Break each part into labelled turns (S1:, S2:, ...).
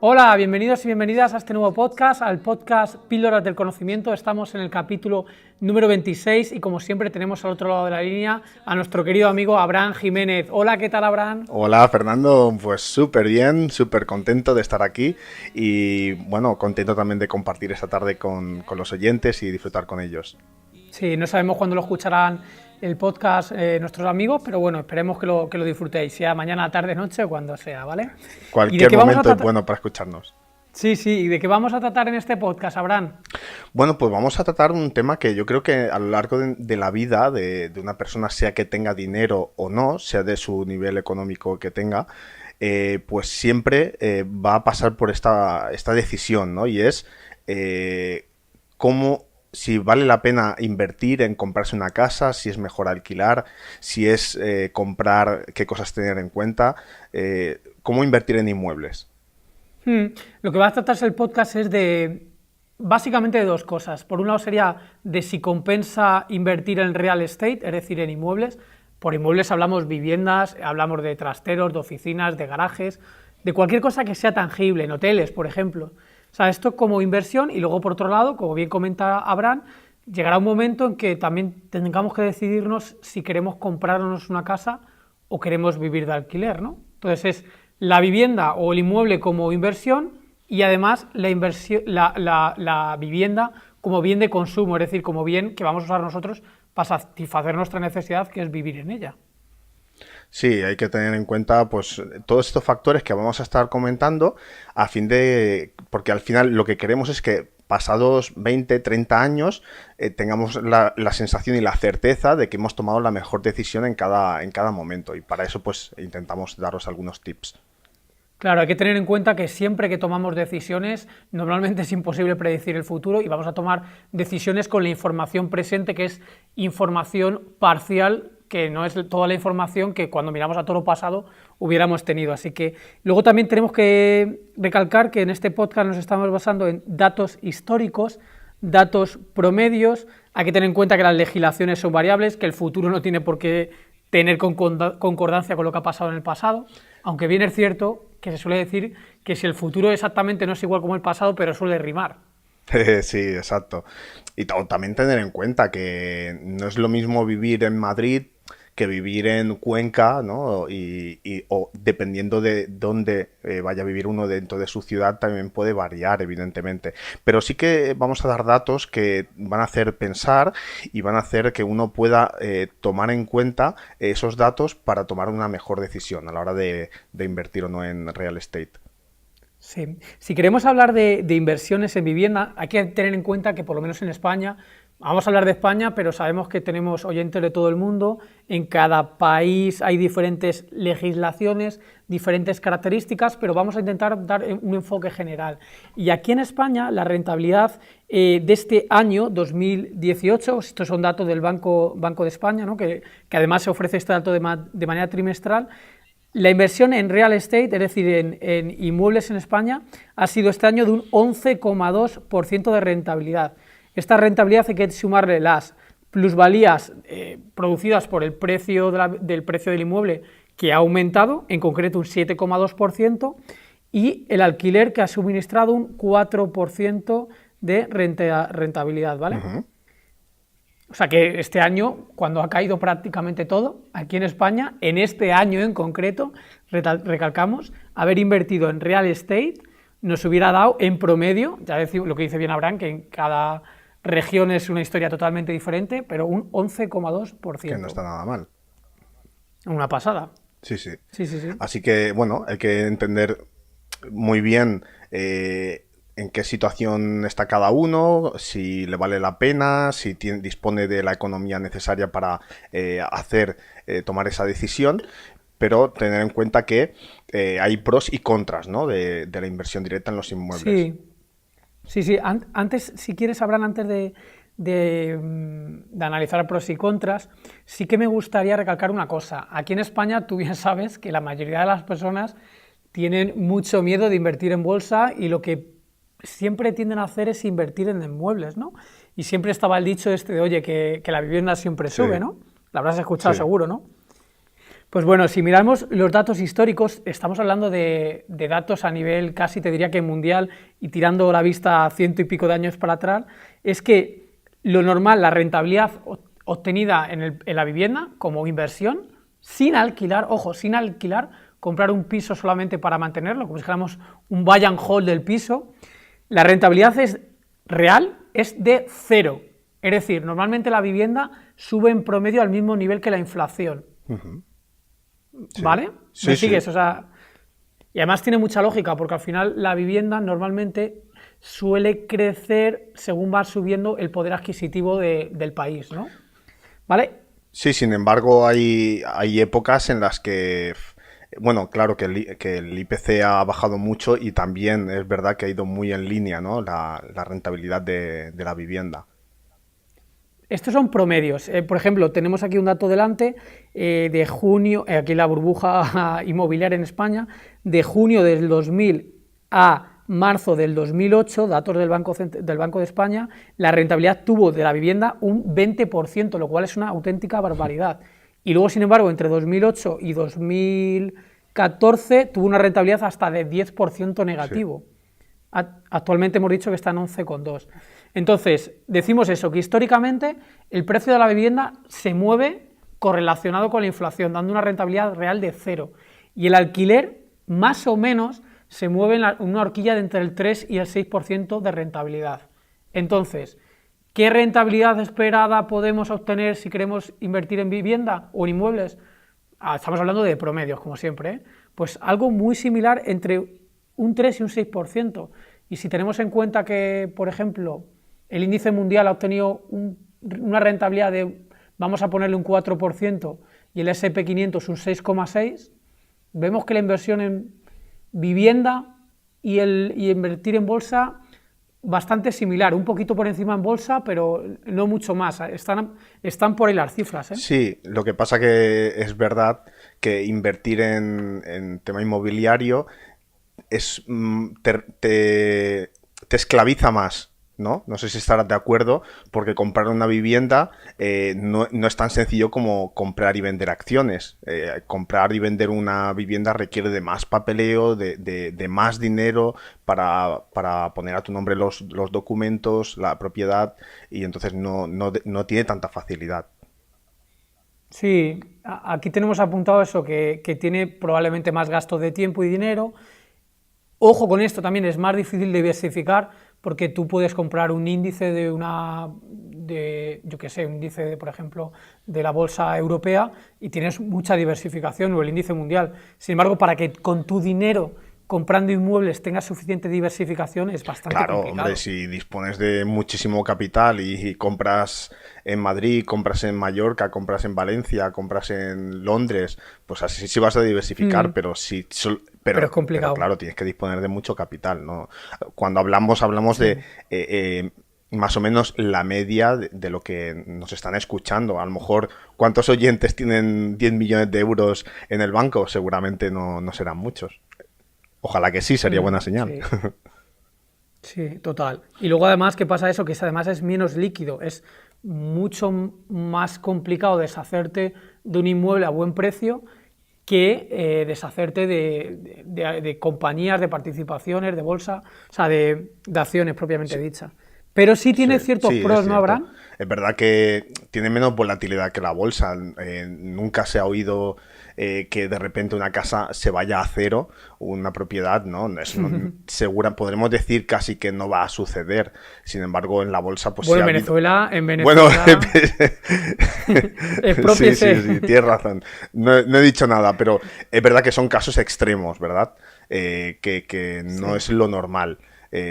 S1: Hola, bienvenidos y bienvenidas a este nuevo podcast, al podcast Píldoras del Conocimiento. Estamos en el capítulo número 26 y como siempre tenemos al otro lado de la línea a nuestro querido amigo Abraham Jiménez. Hola, ¿qué tal, Abraham?
S2: Hola, Fernando, pues súper bien, súper contento de estar aquí y bueno, contento también de compartir esta tarde con los oyentes y disfrutar con ellos.
S1: Sí, no sabemos cuándo lo escucharán el podcast nuestros amigos, pero bueno, esperemos que lo disfrutéis, sea mañana, tarde, noche o cuando sea, ¿vale? ¿Y de
S2: Cualquier
S1: qué vamos a
S2: momento es
S1: tratar?
S2: bueno para escucharnos.
S1: Sí, ¿y de qué vamos a tratar en este podcast, Abraham?
S2: Bueno, pues vamos a tratar un tema que yo creo que a lo largo de la vida de una persona, sea que tenga dinero o no, sea de su nivel económico que tenga, pues siempre va a pasar por esta decisión, ¿no? Y es cómo, si vale la pena invertir en comprarse una casa, si es mejor alquilar, si es comprar, qué cosas tener en cuenta, cómo invertir en inmuebles.
S1: Lo que va a tratarse el podcast es básicamente de dos cosas. Por un lado sería de si compensa invertir en real estate, es decir, en inmuebles. Por inmuebles hablamos viviendas, hablamos de trasteros, de oficinas, de garajes, de cualquier cosa que sea tangible, en hoteles, por ejemplo. O sea, esto como inversión y luego, por otro lado, como bien comenta Abraham, llegará un momento en que también tengamos que decidirnos si queremos comprarnos una casa o queremos vivir de alquiler, ¿no? Entonces es la vivienda o el inmueble como inversión y además la vivienda como bien de consumo, es decir, como bien que vamos a usar nosotros para satisfacer nuestra necesidad, que es vivir en ella.
S2: Sí, hay que tener en cuenta pues todos estos factores que vamos a estar comentando a fin de, porque al final lo que queremos es que pasados 20, 30 años tengamos la sensación y la certeza de que hemos tomado la mejor decisión en cada momento, y para eso pues intentamos daros algunos tips.
S1: Claro, hay que tener en cuenta que siempre que tomamos decisiones, normalmente es imposible predecir el futuro y vamos a tomar decisiones con la información presente, que es información parcial, que no es toda la información que cuando miramos a todo lo pasado hubiéramos tenido. Así que luego también tenemos que recalcar que en este podcast nos estamos basando en datos históricos, datos promedios. Hay que tener en cuenta que las legislaciones son variables, que el futuro no tiene por qué tener concordancia con lo que ha pasado en el pasado, aunque bien es cierto que se suele decir que si el futuro exactamente no es igual como el pasado, pero suele rimar.
S2: Sí, exacto. Y también tener en cuenta que no es lo mismo vivir en Madrid que vivir en Cuenca, ¿no? O dependiendo de dónde vaya a vivir uno dentro de su ciudad, también puede variar, evidentemente. Pero sí que vamos a dar datos que van a hacer pensar y van a hacer que uno pueda tomar en cuenta esos datos para tomar una mejor decisión a la hora de invertir o no en real estate.
S1: Sí. Si queremos hablar de inversiones en vivienda, hay que tener en cuenta que por lo menos en España, vamos a hablar de España, pero sabemos que tenemos oyentes de todo el mundo, en cada país hay diferentes legislaciones, diferentes características, pero vamos a intentar dar un enfoque general. Y aquí en España la rentabilidad de este año 2018, estos son datos del Banco de España, ¿no? que además se ofrece este dato de manera trimestral. La inversión en real estate, es decir, en inmuebles en España, ha sido este año de un 11,2% de rentabilidad. Esta rentabilidad hay que sumarle las plusvalías producidas por el precio del precio del inmueble, que ha aumentado, en concreto un 7,2%, y el alquiler, que ha suministrado un 4% de rentabilidad, ¿vale?
S2: Ujú.
S1: O sea que este año, cuando ha caído prácticamente todo, aquí en España, en este año en concreto, recalcamos, haber invertido en real estate nos hubiera dado en promedio, ya decimos lo que dice bien Abraham, que en cada región es una historia totalmente diferente, pero un
S2: Que no
S1: 11,2%.
S2: está nada mal.
S1: Una pasada.
S2: Sí, sí.
S1: Sí.
S2: Así que, bueno, hay que entender muy bien en qué situación está cada uno, si le vale la pena, si dispone de la economía necesaria para tomar esa decisión, pero tener en cuenta que hay pros y contras, ¿no? de la inversión directa en los inmuebles.
S1: Sí, sí. Antes, si quieres, Abraham, antes de analizar pros y contras, sí que me gustaría recalcar una cosa. Aquí en España, tú bien sabes que la mayoría de las personas tienen mucho miedo de invertir en bolsa y lo que siempre tienden a hacer es invertir en inmuebles, ¿no? Y siempre estaba el dicho este de, oye, que la vivienda siempre
S2: Sí,
S1: sube, ¿no? La habrás escuchado
S2: sí.
S1: seguro, ¿no? Pues bueno, si miramos los datos históricos, estamos hablando de datos a nivel casi te diría que mundial y tirando la vista a ciento y pico de años para atrás, es que lo normal, la rentabilidad obtenida en la vivienda como inversión, sin alquilar, ojo, sin alquilar, comprar un piso solamente para mantenerlo, como si dijéramos un buy and hold del piso, la rentabilidad es real, es de cero. Es decir, normalmente la vivienda sube en promedio al mismo nivel que la inflación.
S2: Sí.
S1: ¿Vale?
S2: Sí,
S1: ¿Me
S2: sí.
S1: sigues? O sea, y además tiene mucha lógica, porque al final la vivienda normalmente suele crecer según va subiendo el poder adquisitivo del país, ¿no? ¿Vale?
S2: Sí, sin embargo, hay épocas en las que, bueno, claro que que el IPC ha bajado mucho y también es verdad que ha ido muy en línea, ¿no? La rentabilidad de la vivienda.
S1: Estos son promedios. Por ejemplo, tenemos aquí un dato delante de junio, aquí la burbuja inmobiliaria en España, de junio del 2000 a marzo del 2008, datos del Banco de España, la rentabilidad tuvo de la vivienda un 20%, lo cual es una auténtica barbaridad. Y luego, sin embargo, entre 2008 y 2014 tuvo una rentabilidad hasta de 10%
S2: Sí.
S1: negativo. Actualmente hemos dicho que está en 11,2. Entonces, decimos eso, que históricamente el precio de la vivienda se mueve correlacionado con la inflación, dando una rentabilidad real de cero. Y el alquiler, más o menos, se mueve en una horquilla de entre el 3 y el 6% de rentabilidad. Entonces, ¿qué rentabilidad esperada podemos obtener si queremos invertir en vivienda o en inmuebles? Estamos hablando de promedios, como siempre, ¿eh? Pues algo muy similar entre un 3 y un 6%. Y si tenemos en cuenta que, por ejemplo, el índice mundial ha obtenido una rentabilidad de, vamos a ponerle un 4%, y el S&P 500 un 6,6%, vemos que la inversión en vivienda y invertir en bolsa bastante similar, un poquito por encima en bolsa, pero no mucho más. Están por ahí las cifras, ¿eh?
S2: Sí, lo que pasa que es verdad que invertir en tema inmobiliario es, te esclaviza más, ¿no? No sé si estarás de acuerdo, porque comprar una vivienda no es tan sencillo como comprar y vender acciones. Comprar y vender una vivienda requiere de más papeleo, de más dinero para poner a tu nombre los documentos, la propiedad, y entonces no tiene tanta facilidad.
S1: Sí, aquí tenemos apuntado eso, que tiene probablemente más gasto de tiempo y dinero. Ojo con esto, también es más difícil diversificar porque tú puedes comprar un índice yo qué sé, un índice, por ejemplo, de la bolsa europea y tienes mucha diversificación, o el índice mundial. Sin embargo, para que con tu dinero comprando inmuebles tengas suficiente diversificación es bastante
S2: Claro,
S1: complicado.
S2: hombre, si dispones de muchísimo capital y compras en Madrid, compras en Mallorca, compras en Valencia, compras en Londres, pues así sí vas a diversificar, pero si
S1: Pero es
S2: pero
S1: complicado.
S2: claro, tienes que disponer de mucho capital, ¿no? Cuando hablamos de
S1: Sí.
S2: más o menos la media de lo que nos están escuchando. A lo mejor, ¿cuántos oyentes tienen 10 millones de euros en el banco? Seguramente no serán muchos. Ojalá que sí, sería buena señal.
S1: Sí. Sí, total. Y luego además, ¿qué pasa eso? Que además es menos líquido, es mucho más complicado deshacerte de un inmueble a buen precio que deshacerte de compañías, de participaciones, de bolsa, o sea, de acciones propiamente dichas. Pero sí
S2: Sí,
S1: tiene ciertos
S2: sí, es
S1: pros, ¿no,
S2: cierto.
S1: Abraham?
S2: Es verdad que tiene menos volatilidad que la bolsa. Nunca se ha oído que de repente una casa se vaya a cero, una propiedad, ¿no? Segura, podremos decir casi que no va a suceder. Sin embargo, en la bolsa, pues sí
S1: Bueno,
S2: ha habido.
S1: En
S2: Bueno,
S1: Venezuela,
S2: sí, sí,
S1: expropiese.
S2: sí, tienes razón. No he dicho nada, pero es verdad que son casos extremos, ¿verdad? Que no
S1: Sí.
S2: es lo normal.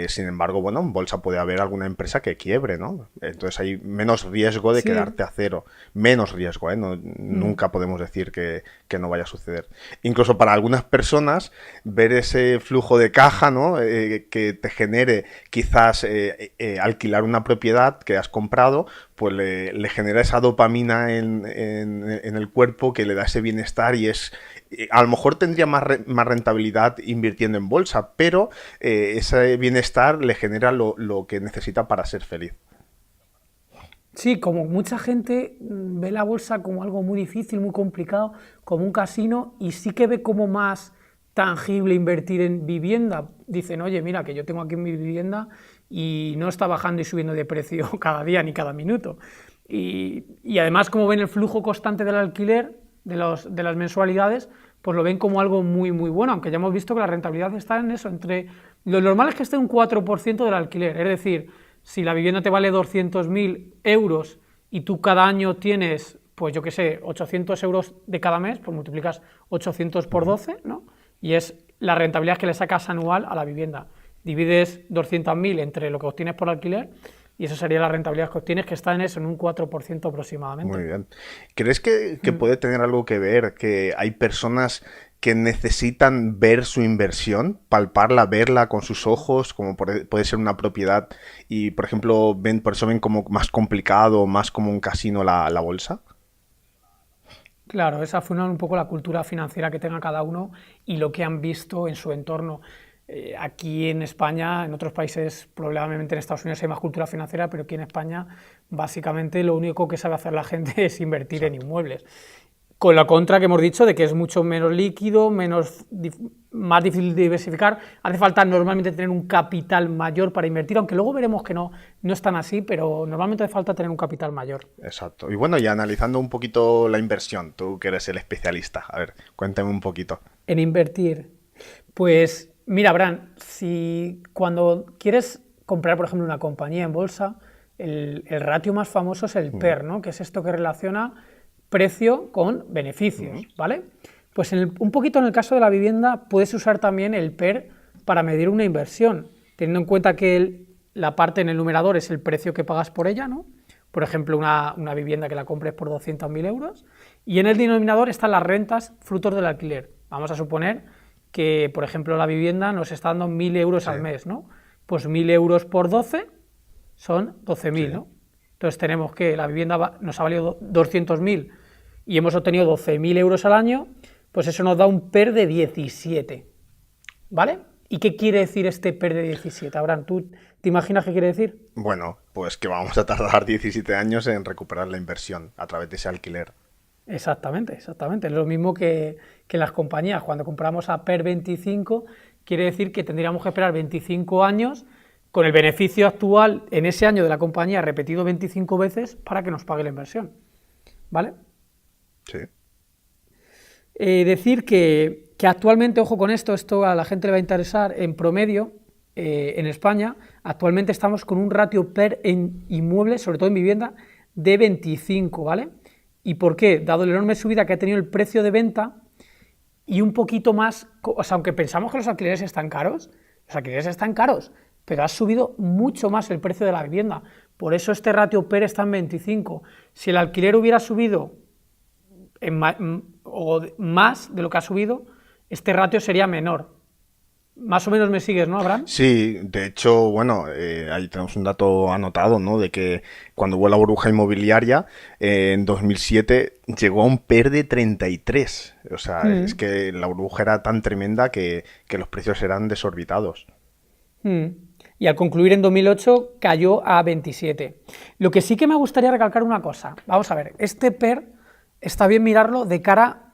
S2: Sin embargo, bueno, en bolsa puede haber alguna empresa que quiebre, ¿no? Entonces hay menos riesgo de
S1: Sí.
S2: quedarte a cero. Menos riesgo, ¿eh? Nunca podemos decir que no vaya a suceder. Incluso para algunas personas, ver ese flujo de caja, ¿no? Que te genere quizás alquilar una propiedad que has comprado, pues le genera esa dopamina en el cuerpo que le da ese bienestar y es a lo mejor tendría más rentabilidad invirtiendo en bolsa, pero ese bienestar le genera lo que necesita para ser feliz.
S1: Sí, como mucha gente ve la bolsa como algo muy difícil, muy complicado, como un casino, y sí que ve como más tangible invertir en vivienda. Dicen, oye, mira, que yo tengo aquí mi vivienda y no está bajando y subiendo de precio cada día ni cada minuto. Y además, como ven el flujo constante del alquiler, de las mensualidades, pues lo ven como algo muy, muy bueno, aunque ya hemos visto que la rentabilidad está en eso, entre... Lo normal es que esté un 4% del alquiler, es decir, si la vivienda te vale 200.000 euros y tú cada año tienes, pues yo qué sé, 800 euros de cada mes, pues multiplicas 800 por 12, ¿no? Y es la rentabilidad que le sacas anual a la vivienda. Divides 200.000 entre lo que obtienes por alquiler y eso sería la rentabilidad que obtienes, que está en eso, en un 4%
S2: Muy
S1: aproximadamente.
S2: bien. ¿Crees que puede tener algo que ver que hay personas que necesitan ver su inversión, palparla, verla con sus ojos, como puede ser una propiedad, y por ejemplo, por eso ven como más complicado, más como un casino la bolsa?
S1: Claro, esa fue un poco la cultura financiera que tenga cada uno y lo que han visto en su entorno. Aquí en España, en otros países, probablemente en Estados Unidos hay más cultura financiera, pero aquí en España básicamente lo único que sabe hacer la gente es invertir en
S2: Exacto.
S1: inmuebles. Con la contra que hemos dicho de que es mucho menos líquido, más difícil de diversificar. Hace falta normalmente tener un capital mayor para invertir, aunque luego veremos que no es tan así, pero normalmente hace falta tener un capital mayor.
S2: Exacto. Y bueno, y analizando un poquito la inversión, tú que eres el especialista, a ver, cuéntame un poquito.
S1: En invertir. Pues mira, Abraham, si cuando quieres comprar, por ejemplo, una compañía en bolsa, el ratio más famoso es el
S2: Mm,
S1: PER, ¿no? Que es esto que relaciona precio con
S2: mm,
S1: beneficios, ¿vale? Pues un poquito en el caso de la vivienda puedes usar también el PER para medir una inversión, teniendo en cuenta que la parte en el numerador es el precio que pagas por ella, ¿no? Por ejemplo, una vivienda que la compres por 200.000 euros, y en el denominador están las rentas frutos del alquiler. Vamos a suponer que, por ejemplo, la vivienda nos está dando 1.000 euros
S2: sí,
S1: al mes, ¿no? Pues 1.000 euros por 12 son 12.000,
S2: sí.
S1: ¿no? Entonces tenemos que la vivienda nos ha valido 200.000 y hemos obtenido 12.000 euros al año, pues eso nos da un PER de 17, ¿vale? ¿Y qué quiere decir este PER de 17? Abraham, ¿tú te imaginas qué quiere decir?
S2: Bueno, pues que vamos a tardar 17 años en recuperar la inversión a través de ese alquiler.
S1: Exactamente, exactamente. Es lo mismo que en las compañías. Cuando compramos a PER 25, quiere decir que tendríamos que esperar 25 años con el beneficio actual en ese año de la compañía repetido 25 veces para que nos pague la inversión. ¿Vale?
S2: Sí.
S1: Decir que actualmente, ojo con esto a la gente le va a interesar, en promedio, en España, actualmente estamos con un ratio PER en inmuebles, sobre todo en vivienda, de 25, ¿vale? ¿Y por qué? Dado la enorme subida que ha tenido el precio de venta y un poquito más, o sea, aunque pensamos que los alquileres están caros, los alquileres están caros, pero ha subido mucho más el precio de la vivienda. Por eso este ratio PER está en 25. Si el alquiler hubiera subido o más de lo que ha subido, este ratio sería menor. Más o menos me sigues, ¿no, Abraham?
S2: Sí, de hecho, bueno, ahí tenemos un dato anotado, ¿no? De que cuando hubo la burbuja inmobiliaria, en 2007 llegó a un PER de 33. O sea, es
S1: Mm,
S2: que la burbuja era tan tremenda que los precios eran desorbitados.
S1: mm. Y al concluir en 2008 cayó a 27. Lo que sí que me gustaría recalcar una cosa. Vamos a ver, este PER está bien mirarlo de cara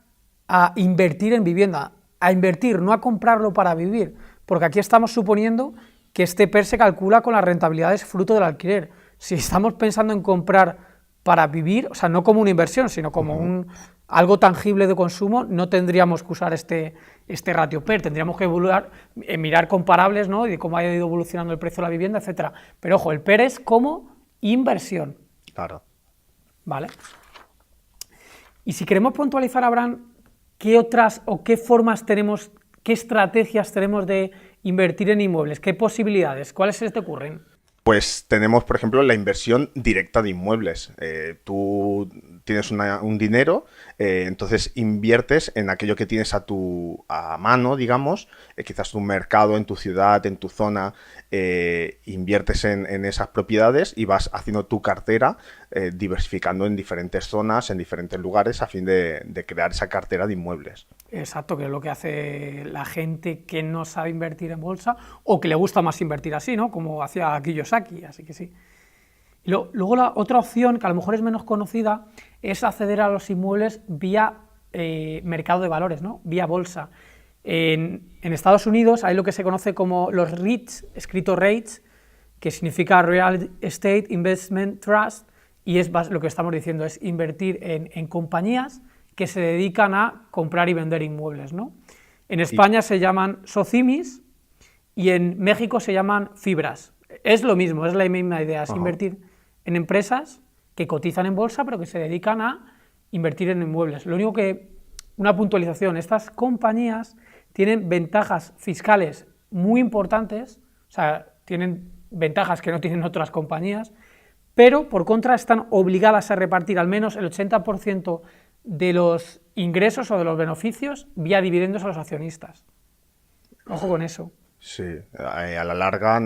S1: a invertir en vivienda. A invertir, no a comprarlo para vivir. Porque aquí estamos suponiendo que este PER se calcula con las rentabilidades fruto del alquiler. Si estamos pensando en comprar para vivir, o sea, no como una inversión, sino como
S2: Ujú.
S1: algo tangible de consumo, no tendríamos que usar este ratio PER, tendríamos que mirar comparables, ¿no? Y de cómo ha ido evolucionando el precio de la vivienda, etcétera. Pero ojo, el PER es como inversión,
S2: Claro.
S1: ¿vale? Y si queremos puntualizar, Abraham, ¿qué otras o qué formas tenemos, qué estrategias tenemos de invertir en inmuebles? ¿Qué posibilidades? ¿Cuáles se te ocurren?
S2: Pues tenemos, por ejemplo, la inversión directa de inmuebles. Tú tienes un dinero, entonces inviertes en aquello que tienes a mano, digamos, quizás tu mercado en tu ciudad, en tu zona, inviertes en esas propiedades y vas haciendo tu cartera, diversificando en diferentes zonas, en diferentes lugares, a fin de crear esa cartera de inmuebles.
S1: Exacto, que es lo que hace la gente que no sabe invertir en bolsa o que le gusta más invertir así, ¿no? Como hacía Kiyosaki, así que sí. Luego la otra opción, que a lo mejor es menos conocida, es acceder a los inmuebles vía mercado de valores, ¿no? Vía bolsa. En Estados Unidos hay lo que se conoce como los REITs, escrito REITs, que significa Real Estate Investment Trust, y es lo que estamos diciendo, es invertir en compañías que se dedican a comprar y vender inmuebles, ¿no? En España se llaman SOCIMIs y en México se llaman fibras. Es lo mismo, es la misma idea, es invertir en empresas que cotizan en bolsa pero que se dedican a invertir en inmuebles. Lo único que, una puntualización, estas compañías tienen ventajas fiscales muy importantes, o sea, tienen ventajas que no tienen otras compañías, pero por contra están obligadas a repartir al menos el 80% de los ingresos o de los beneficios vía dividendos a los accionistas. Ojo con eso.
S2: Sí, a la larga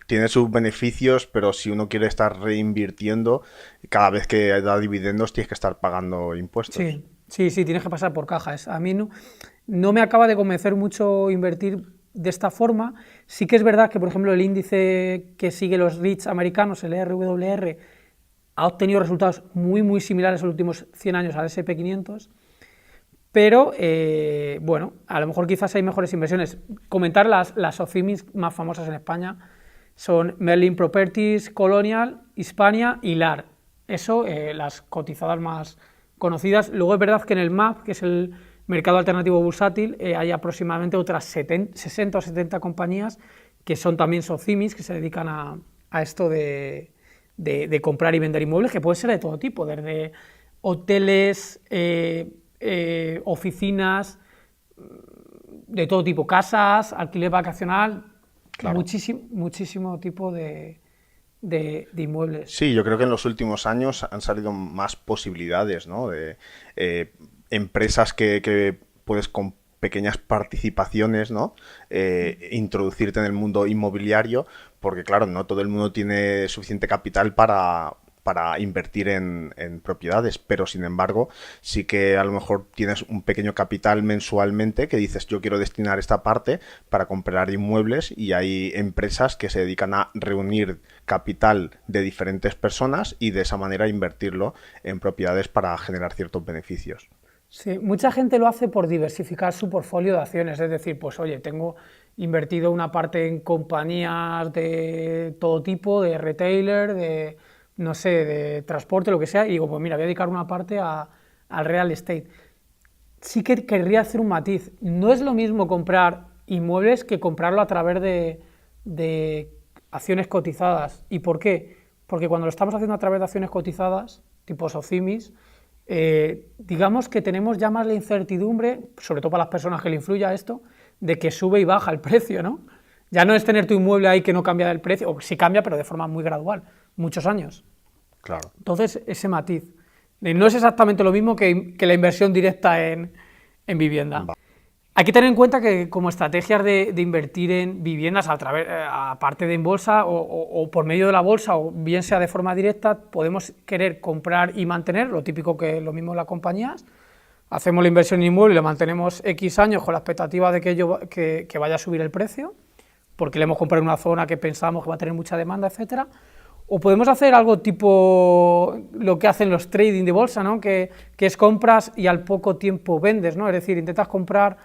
S2: tiene sus beneficios, pero si uno quiere estar reinvirtiendo, cada vez que da dividendos tienes que estar pagando impuestos.
S1: Sí, tienes que pasar por cajas. A mí no me acaba de convencer mucho invertir de esta forma. Sí que es verdad que, por ejemplo, el índice que sigue los REITs americanos, el RWR, ha obtenido resultados muy similares en los últimos 100 años al S&P 500, pero bueno, a lo mejor quizás hay mejores inversiones. Comentar las OFIMIs más famosas en España son Merlin Properties, Colonial, Hispania y LAR. Eso, las cotizadas más conocidas. Luego es verdad que en el MAP, que es el mercado alternativo bursátil, hay aproximadamente otras 60 o 70 compañías que son también SOCIMIs, que se dedican a esto de comprar y vender inmuebles, que puede ser de todo tipo, desde hoteles, oficinas, de todo tipo, casas, alquiler vacacional, claro. muchísimo tipo de inmuebles.
S2: Sí, yo creo que en los últimos años han salido más posibilidades, ¿no? De empresas que puedes con pequeñas participaciones, ¿no? Introducirte en el mundo inmobiliario, porque claro, no todo el mundo tiene suficiente capital para invertir en propiedades, pero sin embargo sí que a lo mejor tienes un pequeño capital mensualmente que dices yo quiero destinar esta parte para comprar inmuebles, y hay empresas que se dedican a reunir capital de diferentes personas y de esa manera invertirlo en propiedades para generar ciertos beneficios.
S1: Sí, mucha gente lo hace por diversificar su portfolio de acciones, es decir, pues oye, tengo invertido una parte en compañías de todo tipo, de retailer, de no sé, de transporte, lo que sea, y digo, pues mira, voy a dedicar una parte al real estate. Sí que querría hacer un matiz. No es lo mismo comprar inmuebles que comprarlo a través de acciones cotizadas. ¿Y por qué? Porque cuando lo estamos haciendo a través de acciones cotizadas, tipo SOCIMIs, digamos que tenemos ya más la incertidumbre, sobre todo para las personas que le influya esto, de que sube y baja el precio, ¿no? Ya no es tener tu inmueble ahí que no cambia el precio, o sí cambia, pero de forma muy gradual, muchos años.
S2: Claro.
S1: Entonces, ese matiz. No es exactamente lo mismo que la inversión directa en vivienda. Hay que tener en cuenta que como estrategias de invertir en viviendas aparte de en bolsa o por medio de la bolsa, o bien sea de forma directa, podemos querer comprar y mantener, lo típico que lo mismo en las compañías. Hacemos la inversión en inmueble y lo mantenemos X años con la expectativa de que vaya a subir el precio, porque le hemos comprado en una zona que pensamos que va a tener mucha demanda, etcétera. O podemos hacer algo tipo lo que hacen los trading de bolsa, ¿no? Que es compras y al poco tiempo vendes, ¿no? Es decir, intentas comprar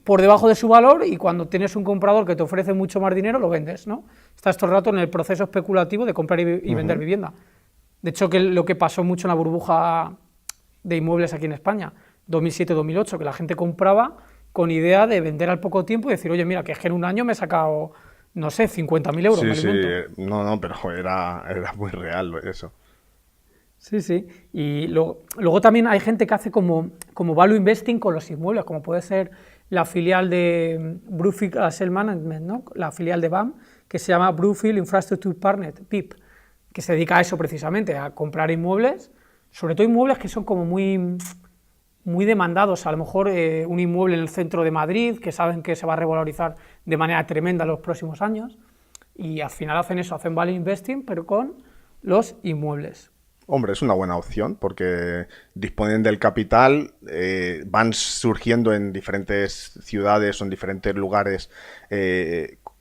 S1: por debajo de su valor y cuando tienes un comprador que te ofrece mucho más dinero, lo vendes, ¿no? Estás todo el rato en el proceso especulativo de comprar y vender vivienda. De hecho, lo que pasó mucho en la burbuja de inmuebles aquí en España, 2007-2008, que la gente compraba con idea de vender al poco tiempo y decir, oye, mira, que es que en un año me he sacado, no sé, 50.000 euros.
S2: Sí, no, pero era muy real eso.
S1: Sí. Y luego también hay gente que hace como value investing con los inmuebles, como puede ser la filial de Brookfield Asset Management, ¿no? La filial de BAM, que se llama Brookfield Infrastructure Partners, BIP, que se dedica a eso precisamente, a comprar inmuebles, sobre todo inmuebles que son como muy demandados. A lo mejor un inmueble en el centro de Madrid, que saben que se va a revalorizar de manera tremenda en los próximos años, y al final hacen eso, hacen value investing, pero con los inmuebles.
S2: Hombre, es una buena opción porque disponen del capital, van surgiendo en diferentes ciudades o en diferentes lugares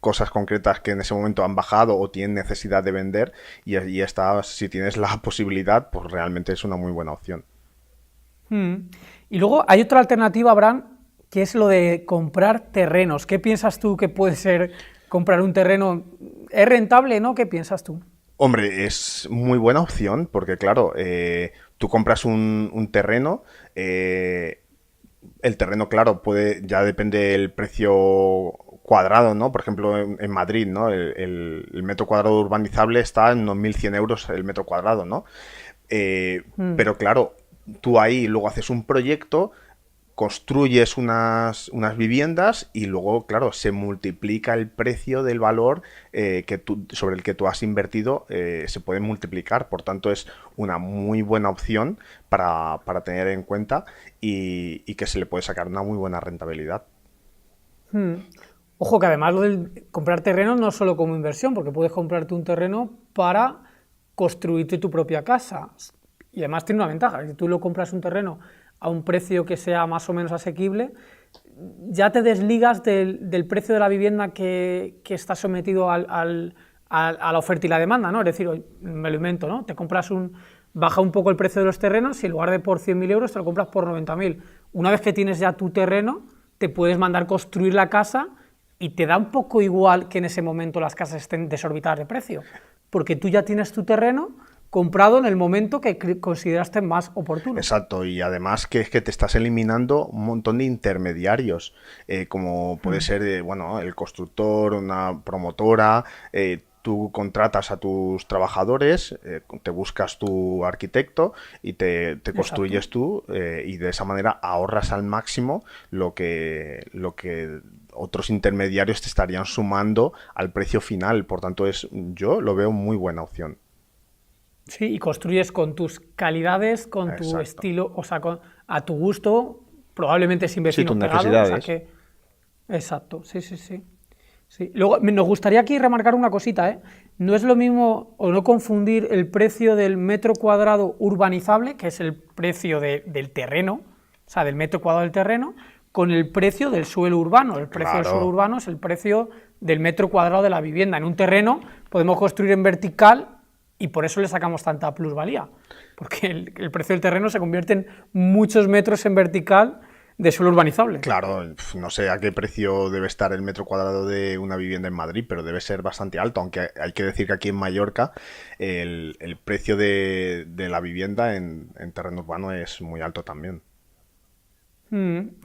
S2: cosas concretas que en ese momento han bajado o tienen necesidad de vender y esta, si tienes la posibilidad, pues realmente es una muy buena opción.
S1: Y luego hay otra alternativa, Abraham, que es lo de comprar terrenos. ¿Qué piensas tú que puede ser comprar un terreno? ¿Es rentable, no? ¿Qué piensas tú?
S2: Hombre, es muy buena opción porque, claro, tú compras un terreno, el terreno, claro, ya depende del precio cuadrado, ¿no? Por ejemplo, en Madrid, ¿no? El metro cuadrado urbanizable está en unos 1.100 euros el metro cuadrado, ¿no? Pero claro, tú ahí luego haces un proyecto, construyes unas viviendas y luego, claro, se multiplica el precio del valor sobre el que tú has invertido, se puede multiplicar. Por tanto, es una muy buena opción para tener en cuenta y que se le puede sacar una muy buena rentabilidad.
S1: Ojo que además lo del comprar terrenos no es solo como inversión, porque puedes comprarte un terreno para construirte tu propia casa. Y además tiene una ventaja, si tú lo compras un terreno a un precio que sea más o menos asequible, ya te desligas del precio de la vivienda que está sometido a la oferta y la demanda, ¿no? Es decir, me lo invento, ¿no? Baja un poco el precio de los terrenos y en lugar de por 100.000 euros te lo compras por 90.000. Una vez que tienes ya tu terreno, te puedes mandar construir la casa y te da un poco igual que en ese momento las casas estén desorbitadas de precio, porque tú ya tienes tu terreno comprado en el momento que consideraste más oportuno.
S2: Exacto, y además que es que te estás eliminando un montón de intermediarios, como puede ser, bueno, el constructor, una promotora, tú contratas a tus trabajadores, te buscas tu arquitecto y te construyes tú, y de esa manera ahorras al máximo lo que otros intermediarios te estarían sumando al precio final. Por tanto, yo lo veo muy buena opción.
S1: Sí, y construyes con tus calidades, con tu estilo, o sea, a tu gusto, probablemente sin vecinos pegados. O sea que, exacto, sí, sí, sí. Sí. Luego, nos gustaría aquí remarcar una cosita, ¿eh? No es lo mismo, o no confundir el precio del metro cuadrado urbanizable, que es el precio del terreno, o sea, del metro cuadrado del terreno, con el precio del suelo urbano. El precio del suelo urbano es el precio del metro cuadrado de la vivienda. En un terreno podemos construir en vertical y por eso le sacamos tanta plusvalía, porque el precio del terreno se convierte en muchos metros en vertical de suelo urbanizable.
S2: Claro, no sé a qué precio debe estar el metro cuadrado de una vivienda en Madrid, pero debe ser bastante alto, aunque hay que decir que aquí en Mallorca el precio de la vivienda en terreno urbano es muy alto también.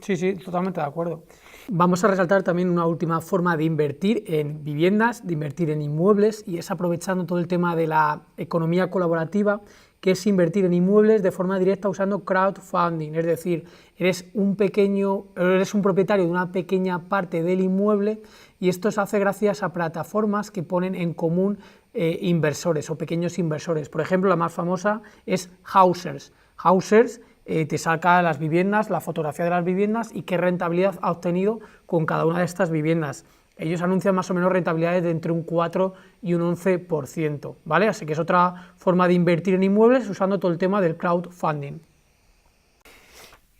S1: Sí, sí, totalmente de acuerdo. Vamos a resaltar también una última forma de invertir en viviendas, de invertir en inmuebles, y es aprovechando todo el tema de la economía colaborativa, que es invertir en inmuebles de forma directa usando crowdfunding, es decir, eres un propietario de una pequeña parte del inmueble y esto se hace gracias a plataformas que ponen en común inversores o pequeños inversores. Por ejemplo, la más famosa es Housers. Housers te saca las viviendas, la fotografía de las viviendas y qué rentabilidad ha obtenido con cada una de estas viviendas. Ellos anuncian más o menos rentabilidades de entre un 4 y un 11%, ¿vale? Así que es otra forma de invertir en inmuebles usando todo el tema del crowdfunding.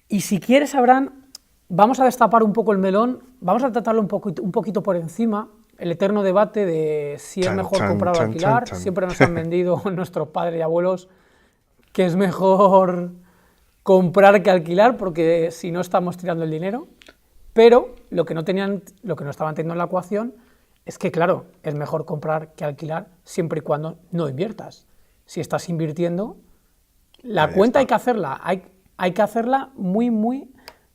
S1: Y si quieres, Abraham, vamos a destapar un poco el melón, vamos a tratarlo un poquito por encima, el eterno debate de si es mejor comprar o alquilar. Siempre nos han vendido nuestros padres y abuelos que es mejor comprar que alquilar, porque si no estamos tirando el dinero, pero lo que no estaban teniendo en la ecuación es que, claro, es mejor comprar que alquilar siempre y cuando no inviertas. Si estás invirtiendo, la cuenta hay que hacerla, hay que hacerla muy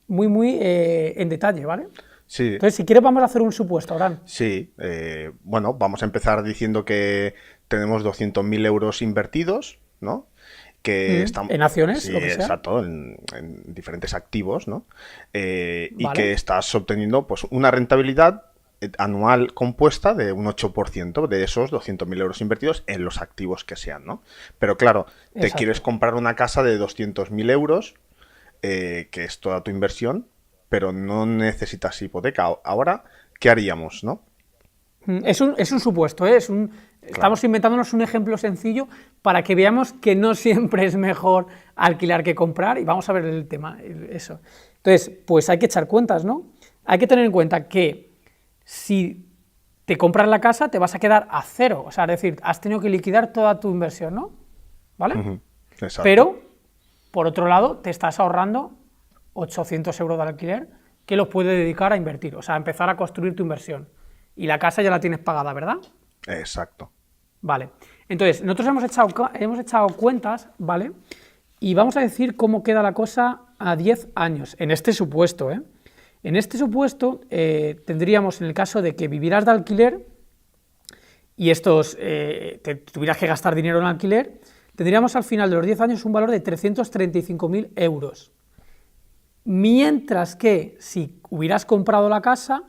S1: en detalle, ¿vale?
S2: Sí.
S1: Entonces, si quieres, vamos a hacer un supuesto, Abraham.
S2: Sí, bueno, vamos a empezar diciendo que tenemos 200.000 euros invertidos, ¿no?
S1: En acciones,
S2: sí,
S1: lo que sea.
S2: Exacto, en diferentes activos, ¿no? Y que estás obteniendo pues una rentabilidad anual compuesta de un 8% de esos 200.000 euros invertidos en los activos que sean, ¿no? Pero claro, te quieres comprar una casa de 200.000 euros, que es toda tu inversión, pero no necesitas hipoteca. Ahora, ¿qué haríamos, no?
S1: Es un supuesto, ¿eh? Estamos inventándonos un ejemplo sencillo para que veamos que no siempre es mejor alquilar que comprar, y vamos a ver el tema, eso. Entonces, pues hay que echar cuentas, ¿no? Hay que tener en cuenta que si te compras la casa, te vas a quedar a cero. O sea, es decir, has tenido que liquidar toda tu inversión, ¿no? ¿Vale?
S2: Exacto.
S1: Pero, por otro lado, te estás ahorrando 800 euros de alquiler que los puedes dedicar a invertir, o sea, a empezar a construir tu inversión. Y la casa ya la tienes pagada, ¿verdad?
S2: Exacto.
S1: Vale. Entonces, nosotros hemos echado cuentas, ¿vale? Y vamos a decir cómo queda la cosa a 10 años, en este supuesto, ¿eh? En este supuesto, tendríamos, en el caso de que vivieras de alquiler y te tuvieras que gastar dinero en alquiler, tendríamos al final de los 10 años un valor de 335.000 euros. Mientras que si hubieras comprado la casa,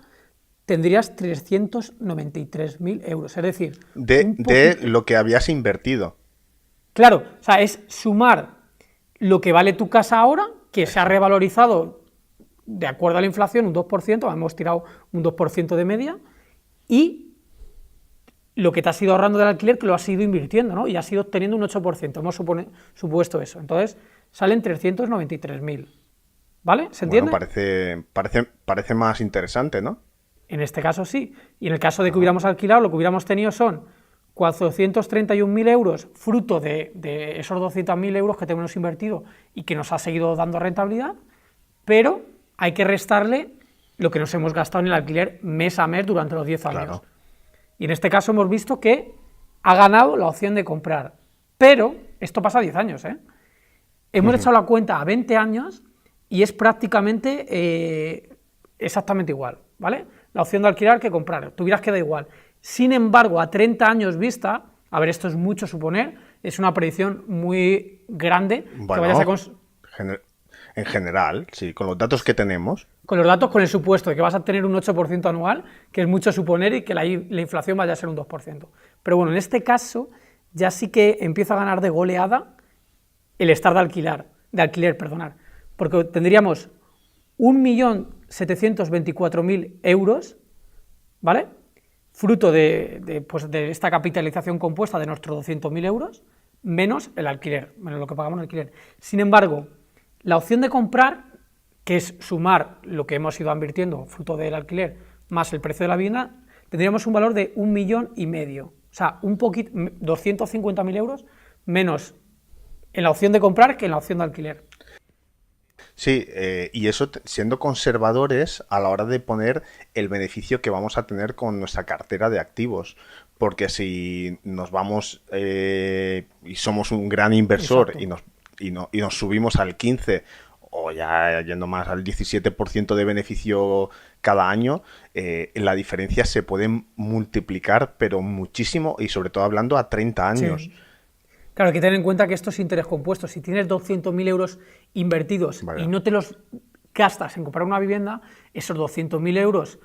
S1: tendrías 393.000 euros. Es decir,
S2: de lo que habías invertido.
S1: Claro, o sea, es sumar lo que vale tu casa ahora, que se ha revalorizado de acuerdo a la inflación un 2%, hemos tirado un 2% de media, y lo que te has ido ahorrando del alquiler, que lo has ido invirtiendo, ¿no? Y has ido obteniendo un 8%, hemos supuesto eso. Entonces, salen 393.000. ¿Vale? ¿Se entiende?
S2: Bueno, parece más interesante, ¿no?
S1: En este caso sí. Y en el caso de que hubiéramos alquilado, lo que hubiéramos tenido son 431.000 euros, fruto de esos 200.000 euros que tenemos invertido y que nos ha seguido dando rentabilidad, pero hay que restarle lo que nos hemos gastado en el alquiler mes a mes durante los 10 años.
S2: Claro.
S1: Y en este caso hemos visto que ha ganado la opción de comprar. Pero esto pasa a 10 años, ¿eh? Hemos echado la cuenta a 20 años y es prácticamente exactamente igual, ¿vale? La opción de alquilar que comprar, tuvieras que da igual. Sin embargo, a 30 años vista, a ver, esto es mucho suponer, es una predicción muy grande.
S2: Bueno,
S1: que vayas
S2: en general, sí, con los datos que tenemos.
S1: Con los datos, con el supuesto de que vas a tener un 8% anual, que es mucho suponer, y que la inflación vaya a ser un 2%. Pero bueno, en este caso ya sí que empieza a ganar de goleada el estar de alquiler, porque tendríamos 1.724.000 euros, ¿vale? Fruto de esta capitalización compuesta de nuestros 200.000 euros, menos el alquiler, menos lo que pagamos en alquiler. Sin embargo, la opción de comprar, que es sumar lo que hemos ido invirtiendo, fruto del alquiler, más el precio de la vivienda, tendríamos un valor de 1,5 millones. O sea, 250.000 euros menos en la opción de comprar que en la opción de alquiler.
S2: Sí, y eso siendo conservadores a la hora de poner el beneficio que vamos a tener con nuestra cartera de activos. Porque si nos vamos y somos un gran inversor y nos subimos al 15 o ya yendo más al 17% de beneficio cada año, la diferencia se puede multiplicar, pero muchísimo, y sobre todo hablando a 30 años.
S1: Sí. Claro, hay que tener en cuenta que esto es interés compuesto. Si tienes 200.000 euros invertidos y no te los gastas en comprar una vivienda, esos 200.000 euros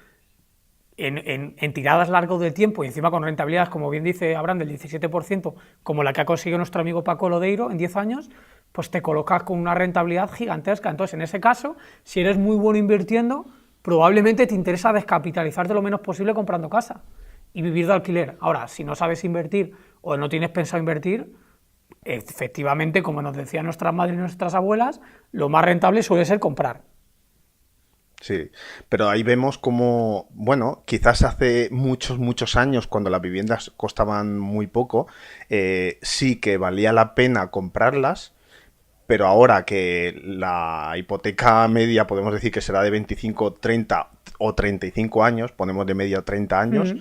S1: en tiradas largas del tiempo y encima con rentabilidades, como bien dice Abraham, del 17%, como la que ha conseguido nuestro amigo Paco Lodeiro en 10 años, pues te colocas con una rentabilidad gigantesca. Entonces, en ese caso, si eres muy bueno invirtiendo, probablemente te interesa descapitalizarte lo menos posible comprando casa y vivir de alquiler. Ahora, si no sabes invertir o no tienes pensado invertir, efectivamente, como nos decían nuestras madres y nuestras abuelas, lo más rentable suele ser comprar.
S2: Sí, pero ahí vemos como, bueno, quizás hace muchos años, cuando las viviendas costaban muy poco, sí que valía la pena comprarlas, pero ahora que la hipoteca media podemos decir que será de 25, 30 o 35 años, ponemos de media 30 años,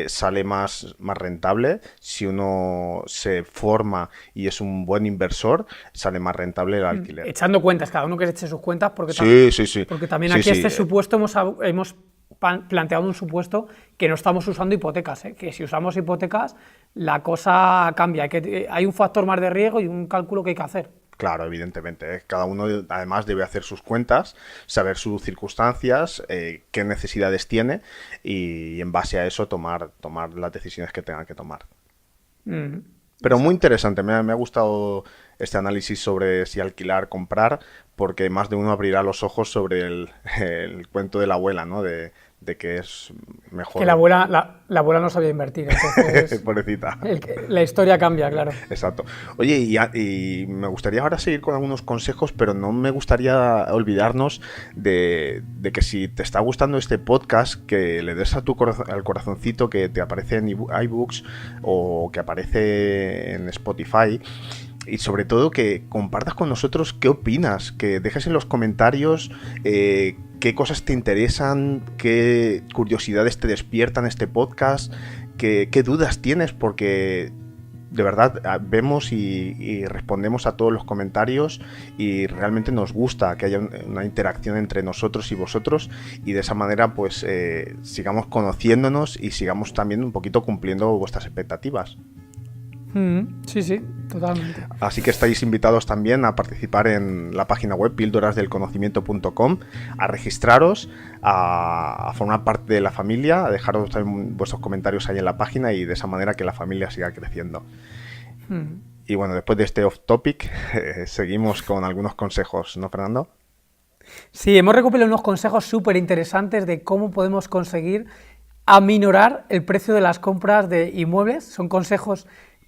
S2: sale más rentable. Si uno se forma y es un buen inversor, sale más rentable el alquiler.
S1: Echando cuentas, cada uno que se eche sus cuentas, porque porque también aquí supuesto hemos planteado un supuesto que no estamos usando hipotecas, que si usamos hipotecas la cosa cambia, hay un factor más de riesgo y un cálculo que hay que hacer.
S2: Claro, evidentemente. Cada uno además debe hacer sus cuentas, saber sus circunstancias, qué necesidades tiene y en base a eso tomar las decisiones que tengan que tomar. Pero muy interesante, me ha gustado este análisis sobre si alquilar, comprar, porque más de uno abrirá los ojos sobre el cuento de la abuela, ¿no? De de que es mejor.
S1: Que la abuela no sabía invertir, entonces
S2: Pobrecita.
S1: la historia cambia, claro.
S2: Exacto. Oye, y me gustaría ahora seguir con algunos consejos, pero no me gustaría olvidarnos de que si te está gustando este podcast, que le des a al corazoncito que te aparece en iBooks o que aparece en Spotify. Y sobre todo que compartas con nosotros qué opinas, que dejes en los comentarios qué cosas te interesan, qué curiosidades te despiertan este podcast, qué dudas tienes, porque de verdad vemos y respondemos a todos los comentarios y realmente nos gusta que haya una interacción entre nosotros y vosotros, y de esa manera pues sigamos conociéndonos y sigamos también un poquito cumpliendo vuestras expectativas.
S1: Sí, totalmente.
S2: Así que estáis invitados también a participar en la página web pildorasdelconocimiento.com, a registraros, a formar parte de la familia, a dejaros también vuestros comentarios ahí en la página y de esa manera que la familia siga creciendo. Y bueno, después de este off topic, seguimos con algunos consejos, ¿no, Fernando?
S1: Sí, hemos recopilado unos consejos súper interesantes de cómo podemos conseguir aminorar el precio de las compras de inmuebles. Son consejos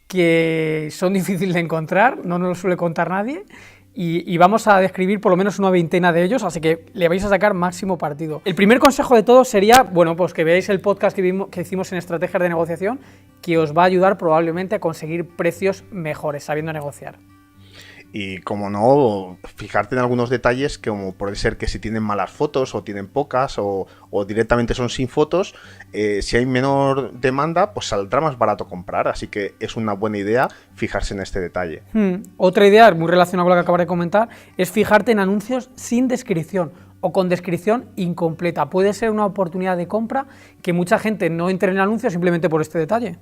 S1: que son difíciles de encontrar, no nos lo suele contar nadie, y vamos a describir por lo menos una veintena de ellos, así que le vais a sacar máximo partido. El primer consejo de todos sería, bueno, pues que veáis el podcast que hicimos en estrategias de negociación, que os va a ayudar probablemente a conseguir precios mejores, sabiendo negociar.
S2: Y como no, fijarte en algunos detalles, como puede ser que si tienen malas fotos o tienen pocas o directamente son sin fotos, si hay menor demanda, pues saldrá más barato comprar, así que es una buena idea fijarse en este detalle.
S1: Otra idea, muy relacionada con lo que acabas de comentar, es fijarte en anuncios sin descripción o con descripción incompleta. Puede ser una oportunidad de compra que mucha gente no entre en el anuncio simplemente por este detalle.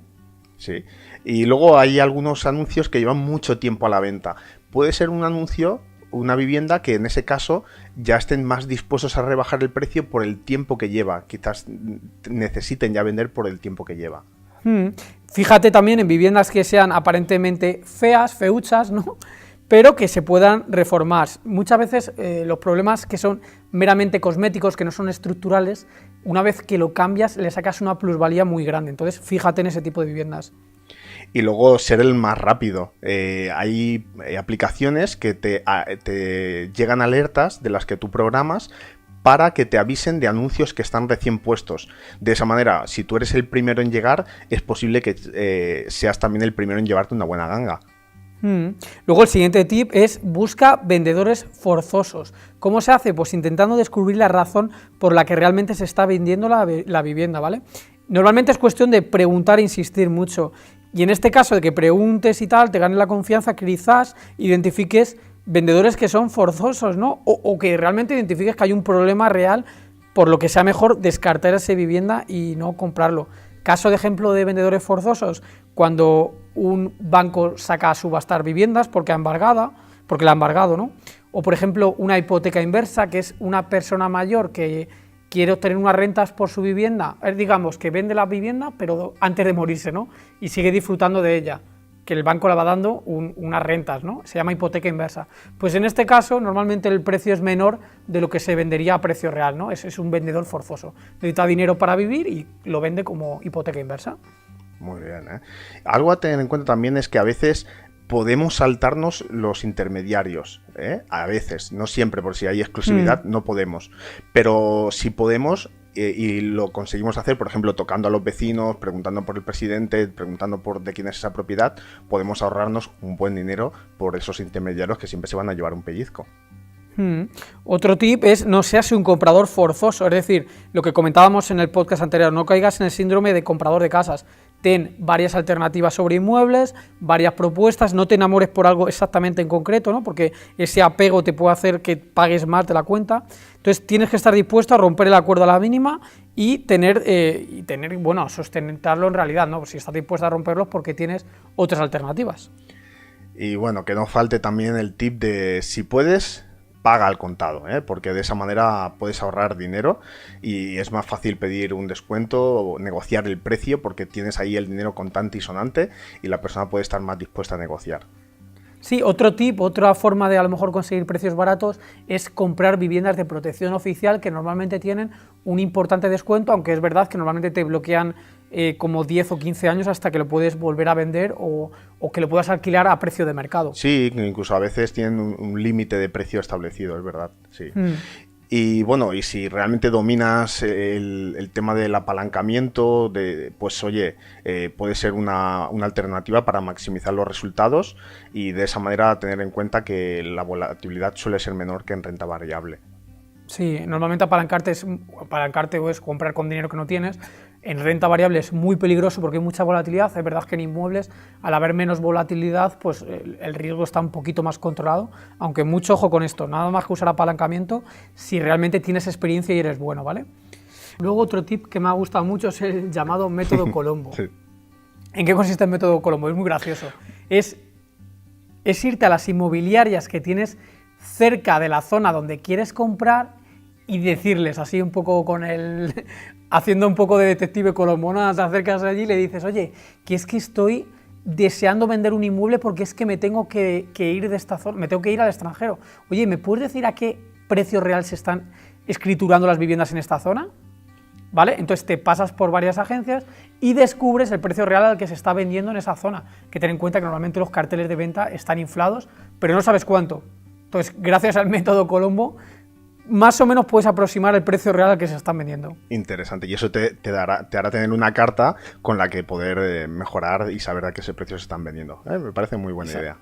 S2: Sí, y luego hay algunos anuncios que llevan mucho tiempo a la venta. Puede ser un anuncio, una vivienda que en ese caso ya estén más dispuestos a rebajar el precio por el tiempo que lleva. Quizás necesiten ya vender por el tiempo que lleva.
S1: Fíjate también en viviendas que sean aparentemente feas, feuchas, ¿no? Pero que se puedan reformar. Muchas veces los problemas que son meramente cosméticos, que no son estructurales, una vez que lo cambias le sacas una plusvalía muy grande. Entonces fíjate en ese tipo de viviendas.
S2: Y luego ser el más rápido. Hay aplicaciones que te llegan alertas de las que tú programas para que te avisen de anuncios que están recién puestos. De esa manera, si tú eres el primero en llegar, es posible que seas también el primero en llevarte una buena ganga.
S1: Luego el siguiente tip es busca vendedores forzosos. ¿Cómo se hace? Pues intentando descubrir la razón por la que realmente se está vendiendo la vivienda, ¿vale? Normalmente es cuestión de preguntar e insistir mucho. Y en este caso de que preguntes y tal, te ganes la confianza, quizás identifiques vendedores que son forzosos, ¿no? O que realmente identifiques que hay un problema real, por lo que sea mejor descartar esa vivienda y no comprarlo. Caso de ejemplo de vendedores forzosos, cuando un banco saca a subastar viviendas porque la ha embargado, ¿no? O por ejemplo una hipoteca inversa, que es una persona mayor que quiere obtener unas rentas por su vivienda, digamos que vende la vivienda pero antes de morirse, ¿no? Y sigue disfrutando de ella, que el banco le va dando unas rentas, ¿no? Se llama hipoteca inversa. Pues en este caso normalmente el precio es menor de lo que se vendería a precio real, ¿no? Es un vendedor forzoso, necesita dinero para vivir y lo vende como hipoteca inversa.
S2: Muy bien, ¿eh? Algo a tener en cuenta también es que a veces podemos saltarnos los intermediarios, ¿eh? A veces, no siempre, por si hay exclusividad, no podemos. Pero si podemos, y lo conseguimos hacer, por ejemplo, tocando a los vecinos, preguntando por el presidente, preguntando por de quién es esa propiedad, podemos ahorrarnos un buen dinero por esos intermediarios que siempre se van a llevar un pellizco.
S1: Otro tip es no seas un comprador forzoso, es decir, lo que comentábamos en el podcast anterior, no caigas en el síndrome de comprador de casas. Ten varias alternativas sobre inmuebles, varias propuestas, no te enamores por algo exactamente en concreto, ¿no? Porque ese apego te puede hacer que pagues más de la cuenta. Entonces tienes que estar dispuesto a romper el acuerdo a la mínima y bueno, sustentarlo en realidad, ¿no? Si estás dispuesto a romperlos porque tienes otras alternativas.
S2: Y bueno, que no falte también el tip de si puedes, paga al contado, ¿eh? Porque de esa manera puedes ahorrar dinero y es más fácil pedir un descuento o negociar el precio porque tienes ahí el dinero contante y sonante y la persona puede estar más dispuesta a negociar.
S1: Sí, otro tip, otra forma de a lo mejor conseguir precios baratos es comprar viviendas de protección oficial que normalmente tienen un importante descuento, aunque es verdad que normalmente te bloquean como 10 o 15 años hasta que lo puedes volver a vender o que lo puedas alquilar a precio de mercado.
S2: Sí, incluso a veces tienen un límite de precio establecido, es verdad, sí.
S1: Mm.
S2: Y bueno, y si realmente dominas el tema del apalancamiento, pues oye, puede ser una alternativa para maximizar los resultados y de esa manera tener en cuenta que la volatilidad suele ser menor que en renta variable.
S1: Sí, normalmente apalancarte o es comprar con dinero que no tienes. En renta variable es muy peligroso porque hay mucha volatilidad. Es verdad que en inmuebles, al haber menos volatilidad, pues el riesgo está un poquito más controlado. Aunque mucho ojo con esto, nada más que usar apalancamiento si realmente tienes experiencia y eres bueno, ¿vale? Luego otro tip que me ha gustado mucho es el llamado método Colombo.
S2: Sí.
S1: ¿En qué consiste el método Colombo? Es muy gracioso. Es irte a las inmobiliarias que tienes cerca de la zona donde quieres comprar y decirles así un poco haciendo un poco de detective Colombo, ¿no? Te acercas allí y le dices, oye, que es que estoy deseando vender un inmueble porque es que me tengo que ir de esta zona, me tengo que ir al extranjero. Oye, ¿me puedes decir a qué precio real se están escriturando las viviendas en esta zona? ¿Vale? Entonces te pasas por varias agencias y descubres el precio real al que se está vendiendo en esa zona. Que ten en cuenta que normalmente los carteles de venta están inflados, pero no sabes cuánto. Entonces, gracias al método Colombo, más o menos puedes aproximar el precio real al que se están vendiendo.
S2: Interesante, y eso te hará tener una carta con la que poder mejorar y saber a qué precio se están vendiendo. Me parece muy buena idea.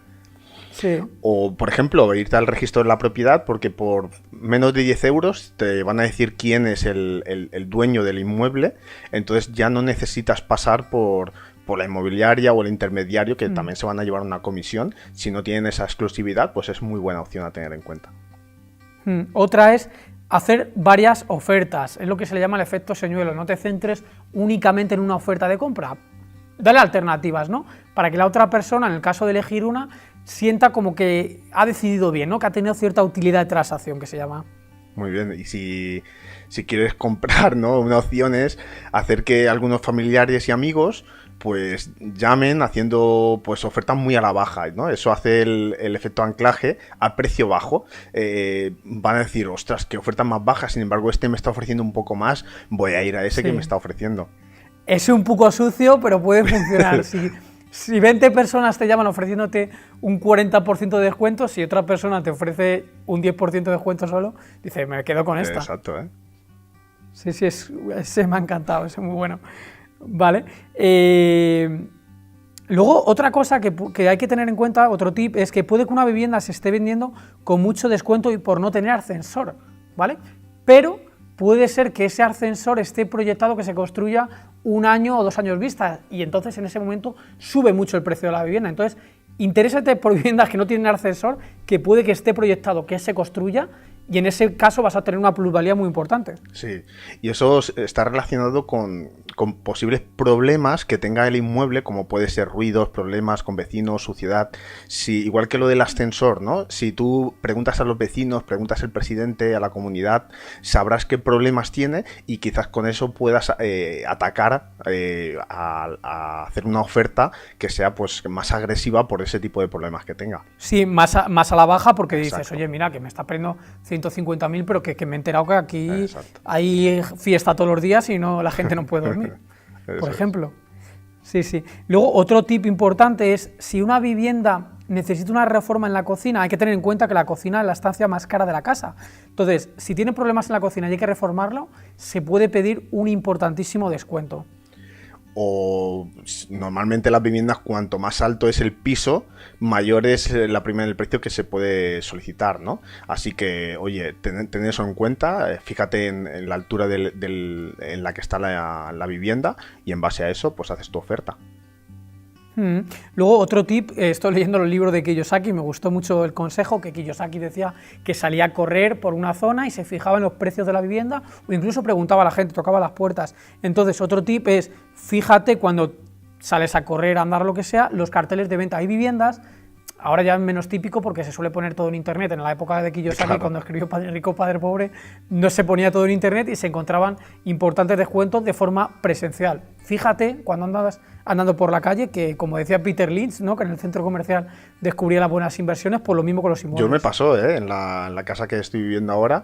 S1: Sí.
S2: O, por ejemplo, irte al registro de la propiedad porque por menos de 10 euros te van a decir quién es el dueño del inmueble, entonces ya no necesitas pasar por la inmobiliaria o el intermediario, que también se van a llevar una comisión. Si no tienen esa exclusividad, pues es muy buena opción a tener en cuenta.
S1: Otra es hacer varias ofertas, es lo que se le llama el efecto señuelo, no te centres únicamente en una oferta de compra, dale alternativas, ¿no? Para que la otra persona, en el caso de elegir una, sienta como que ha decidido bien, ¿no? Que ha tenido cierta utilidad de transacción, que se llama.
S2: Muy bien, y si quieres comprar, ¿no? Una opción es hacer que algunos familiares y amigos pues llamen haciendo pues ofertas muy a la baja, ¿no? Eso hace el efecto anclaje a precio bajo. Van a decir, ostras, qué oferta más baja, sin embargo este me está ofreciendo un poco más, voy a ir a ese que me está ofreciendo.
S1: Es un poco sucio, pero puede funcionar. Si 20 personas te llaman ofreciéndote un 40% de descuento, si otra persona te ofrece un 10% de descuento solo, dice, me quedo con esta.
S2: Exacto, ¿eh?
S1: Sí, ese me ha encantado, ese es muy bueno. Vale. Luego, otra cosa que hay que tener en cuenta, otro tip, es que puede que una vivienda se esté vendiendo con mucho descuento y por no tener ascensor, ¿vale? Pero puede ser que ese ascensor esté proyectado que se construya 1 año o 2 años vista y entonces en ese momento sube mucho el precio de la vivienda. Entonces, interésate por viviendas que no tienen ascensor, que puede que esté proyectado que se construya y en ese caso vas a tener una plusvalía muy importante.
S2: Sí, y eso está relacionado con posibles problemas que tenga el inmueble, como puede ser ruidos, problemas con vecinos, suciedad. Igual que lo del ascensor, ¿no? Si tú preguntas a los vecinos, preguntas al presidente, a la comunidad, sabrás qué problemas tiene y quizás con eso puedas atacar a hacer una oferta que sea pues más agresiva por ese tipo de problemas que tenga.
S1: Sí, más a la baja porque
S2: Exacto.
S1: Dices, oye, mira, que me está perdiendo 150.000, pero que me he enterado que aquí hay fiesta todos los días y la gente no puede dormir, por ejemplo. Sí. Luego, otro tip importante es, si una vivienda necesita una reforma en la cocina, hay que tener en cuenta que la cocina es la estancia más cara de la casa. Entonces, si tiene problemas en la cocina y hay que reformarlo, se puede pedir un importantísimo descuento.
S2: O normalmente las viviendas, cuanto más alto es el piso, mayor es el precio que se puede solicitar, ¿no? Así que, oye, ten eso en cuenta, fíjate en la altura en la que está la vivienda y en base a eso, pues haces tu oferta.
S1: Luego, otro tip, estoy leyendo los libros de Kiyosaki, me gustó mucho el consejo que Kiyosaki decía que salía a correr por una zona y se fijaba en los precios de la vivienda o incluso preguntaba a la gente, tocaba las puertas. Entonces, otro tip es, fíjate cuando sales a correr, a andar, lo que sea, los carteles de venta. Hay viviendas ahora ya es menos típico porque se suele poner todo en internet. En la época de Kiyosaki,
S2: Claro.
S1: cuando escribió Padre Rico, Padre Pobre, no se ponía todo en internet y se encontraban importantes descuentos de forma presencial. Fíjate cuando andas andando por la calle que, como decía Peter Lynch, ¿no?, que en el centro comercial descubría las buenas inversiones, pues lo mismo con los inmuebles.
S2: Yo me pasó, en la casa que estoy viviendo ahora,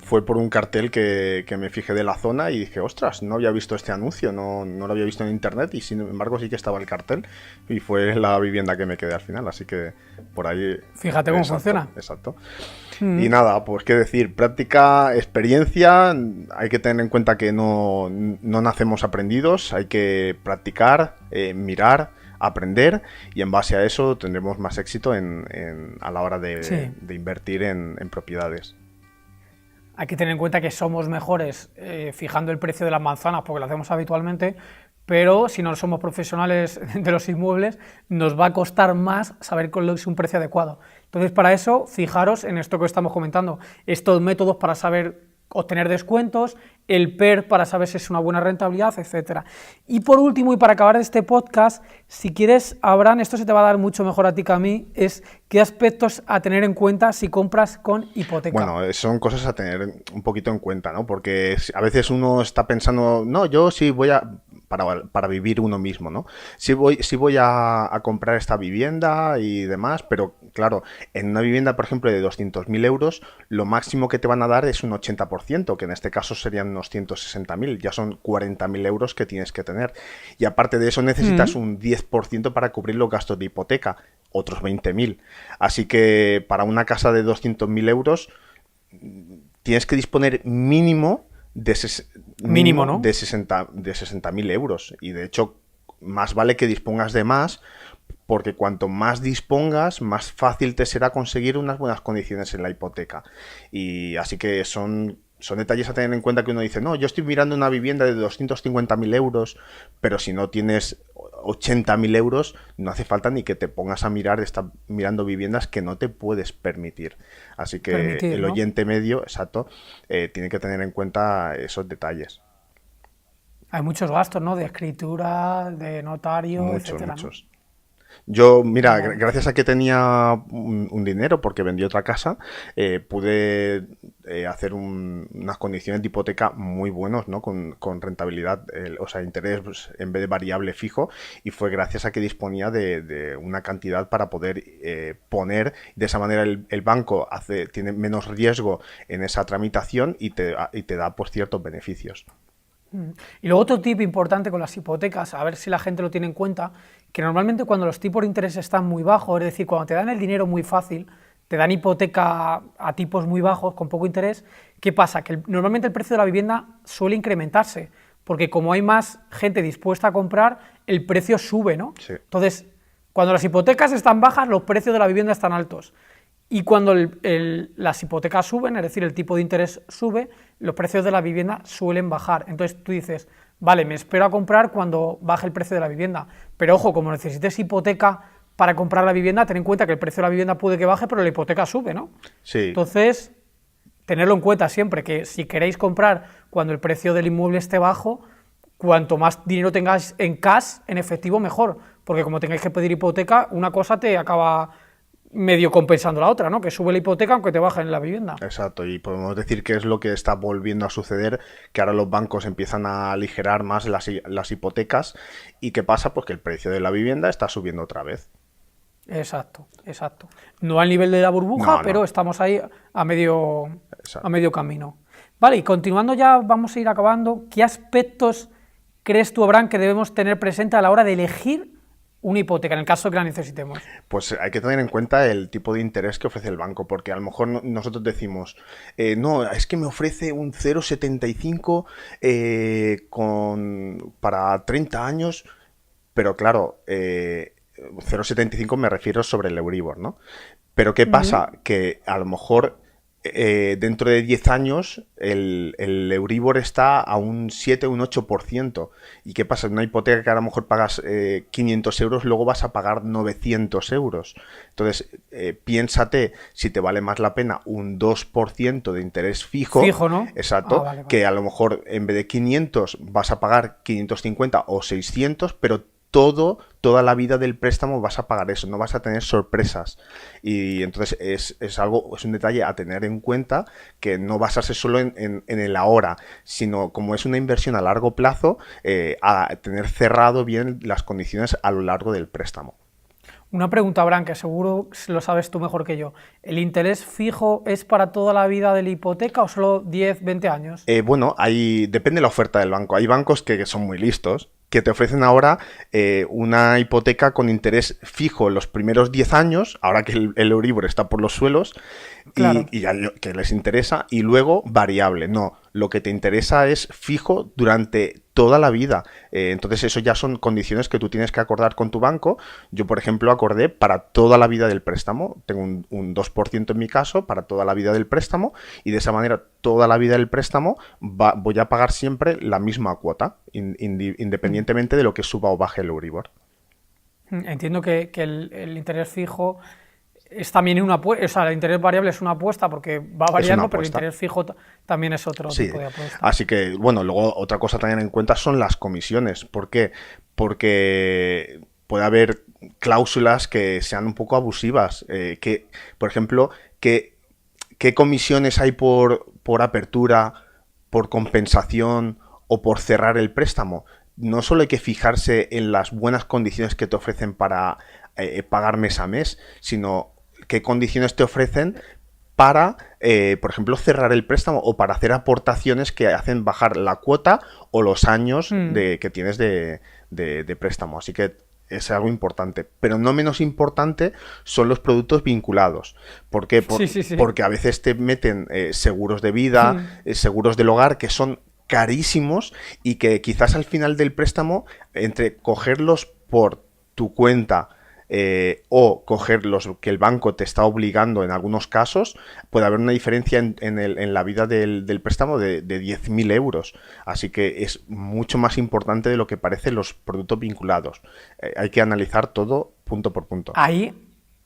S2: fue por un cartel que me fijé de la zona y dije, ostras, no había visto este anuncio, no lo había visto en internet y sin embargo sí que estaba el cartel y fue la vivienda que me quedé al final, así que por ahí...
S1: Fíjate cómo funciona.
S2: Exacto. Y nada, pues qué decir, práctica, experiencia, hay que tener en cuenta que no nacemos aprendidos, hay que practicar, mirar, aprender y en base a eso tendremos más éxito a la hora de invertir en propiedades.
S1: Hay que tener en cuenta que somos mejores fijando el precio de las manzanas porque lo hacemos habitualmente, pero si no somos profesionales de los inmuebles, nos va a costar más saber cuál es un precio adecuado. Entonces, para eso, fijaros en esto que estamos comentando, estos métodos para saber obtener descuentos, el PER para saber si es una buena rentabilidad, etcétera. Y por último, y para acabar este podcast, si quieres, Abraham, esto se te va a dar mucho mejor a ti que a mí, es qué aspectos a tener en cuenta si compras con hipoteca.
S2: Bueno, son cosas a tener un poquito en cuenta, ¿no? Porque a veces uno está pensando, no, yo sí voy a... Para vivir uno mismo, ¿no? Sí voy a comprar esta vivienda y demás, pero claro, en una vivienda, por ejemplo, de 200.000 euros, lo máximo que te van a dar es un 80%, que en este caso serían unos 160.000, ya son 40.000 euros que tienes que tener. Y aparte de eso necesitas un 10% para cubrir los gastos de hipoteca, otros 20.000. Así que para una casa de 200.000 euros tienes que disponer mínimo de 60.000 euros. Y de hecho, más vale que dispongas de más, porque cuanto más dispongas, más fácil te será conseguir unas buenas condiciones en la hipoteca. Y así que son detalles a tener en cuenta que uno dice, no, yo estoy mirando una vivienda de 250.000 euros, pero si no tienes 80.000 euros, no hace falta ni que te pongas a estar mirando viviendas que no te puedes permitir. Así que el oyente medio, exacto, tiene que tener en cuenta esos detalles.
S1: Hay muchos gastos, ¿no? De escritura, de notario, etcétera,
S2: muchos. ¿No? Yo, mira, gracias a que tenía un dinero porque vendí otra casa, pude hacer unas condiciones de hipoteca muy buenos, ¿no? Con rentabilidad, o sea, interés pues, en vez de variable fijo, y fue gracias a que disponía de una cantidad para poder poner, de esa manera el banco tiene menos riesgo en esa tramitación y te da pues ciertos beneficios.
S1: Y luego otro tip importante con las hipotecas, a ver si la gente lo tiene en cuenta, que normalmente cuando los tipos de interés están muy bajos, es decir, cuando te dan el dinero muy fácil, te dan hipoteca a tipos muy bajos, con poco interés, ¿qué pasa? Que normalmente el precio de la vivienda suele incrementarse, porque como hay más gente dispuesta a comprar, el precio sube, ¿no?
S2: Sí.
S1: Entonces, cuando las hipotecas están bajas, los precios de la vivienda están altos. Y cuando las hipotecas suben, es decir, el tipo de interés sube, los precios de la vivienda suelen bajar. Entonces tú dices, vale, me espero a comprar cuando baje el precio de la vivienda. Pero ojo, como necesites hipoteca para comprar la vivienda, ten en cuenta que el precio de la vivienda puede que baje, pero la hipoteca sube, ¿no?
S2: Sí.
S1: Entonces, tenerlo en cuenta siempre, que si queréis comprar cuando el precio del inmueble esté bajo, cuanto más dinero tengáis en cash, en efectivo, mejor. Porque como tengáis que pedir hipoteca, una cosa te acaba medio compensando la otra, ¿no? Que sube la hipoteca aunque te bajen la vivienda.
S2: Exacto, y podemos decir que es lo que está volviendo a suceder, que ahora los bancos empiezan a aligerar más las hipotecas. ¿Y qué pasa? Pues que el precio de la vivienda está subiendo otra vez.
S1: Exacto. No al nivel de la burbuja,
S2: no.
S1: pero estamos ahí a medio camino. Vale, y continuando ya, vamos a ir acabando. ¿Qué aspectos crees tú, Abraham, que debemos tener presente a la hora de elegir una hipoteca, en el caso que la necesitemos?
S2: Pues hay que tener en cuenta el tipo de interés que ofrece el banco, porque a lo mejor nosotros decimos, no, es que me ofrece un 0,75 para 30 años, pero claro, 0,75 me refiero sobre el Euribor, ¿no? Pero ¿qué pasa? Que a lo mejor dentro de 10 años el Euribor está a un 7 o un 8%. ¿Y qué pasa? En una hipoteca que a lo mejor pagas 500 euros, luego vas a pagar 900 euros. Entonces, piénsate si te vale más la pena un 2% de interés fijo.
S1: Fijo, ¿no?
S2: Exacto.
S1: Vale.
S2: Que a lo mejor en vez de 500 vas a pagar 550 o 600, pero toda la vida del préstamo vas a pagar eso, no vas a tener sorpresas. Y entonces es un detalle a tener en cuenta, que no basarse solo en el ahora, sino como es una inversión a largo plazo, a tener cerrado bien las condiciones a lo largo del préstamo.
S1: Una pregunta, Abraham, que seguro lo sabes tú mejor que yo. ¿El interés fijo es para toda la vida de la hipoteca o solo 10, 20 años?
S2: Bueno, depende de la oferta del banco. Hay bancos que son muy listos, que te ofrecen ahora una hipoteca con interés fijo los primeros 10 años, ahora que el Euribor está por los suelos,
S1: Claro.
S2: y ya que les interesa, y luego variable. No, lo que te interesa es fijo durante toda la vida. Entonces eso ya son condiciones que tú tienes que acordar con tu banco. Yo, por ejemplo, acordé para toda la vida del préstamo. Tengo un 2% en mi caso para toda la vida del préstamo, y de esa manera toda la vida del préstamo voy a pagar siempre la misma cuota, independientemente de lo que suba o baje el Euribor.
S1: Entiendo que el interés fijo es también una apuesta, o sea, el interés variable es una apuesta porque va variando, pero el interés fijo también es otro
S2: Sí,
S1: tipo de apuesta.
S2: así que, bueno, luego otra cosa a tener en cuenta son las comisiones. ¿Por qué? Porque puede haber cláusulas que sean un poco abusivas. Por ejemplo, ¿qué comisiones hay por apertura, por compensación o por cerrar el préstamo? No solo hay que fijarse en las buenas condiciones que te ofrecen para pagar mes a mes, sino qué condiciones te ofrecen para, por ejemplo, cerrar el préstamo o para hacer aportaciones que hacen bajar la cuota o los años que tienes de préstamo. Así que es algo importante. Pero no menos importante son los productos vinculados. ¿Por qué?
S1: Sí.
S2: Porque a veces te meten seguros de vida, seguros del hogar, que son carísimos y que quizás al final del préstamo, entre cogerlos por tu cuenta o coger los que el banco te está obligando en algunos casos, puede haber una diferencia en la vida del préstamo de 10.000 euros. Así que es mucho más importante de lo que parece los productos vinculados. Hay que analizar todo punto por punto.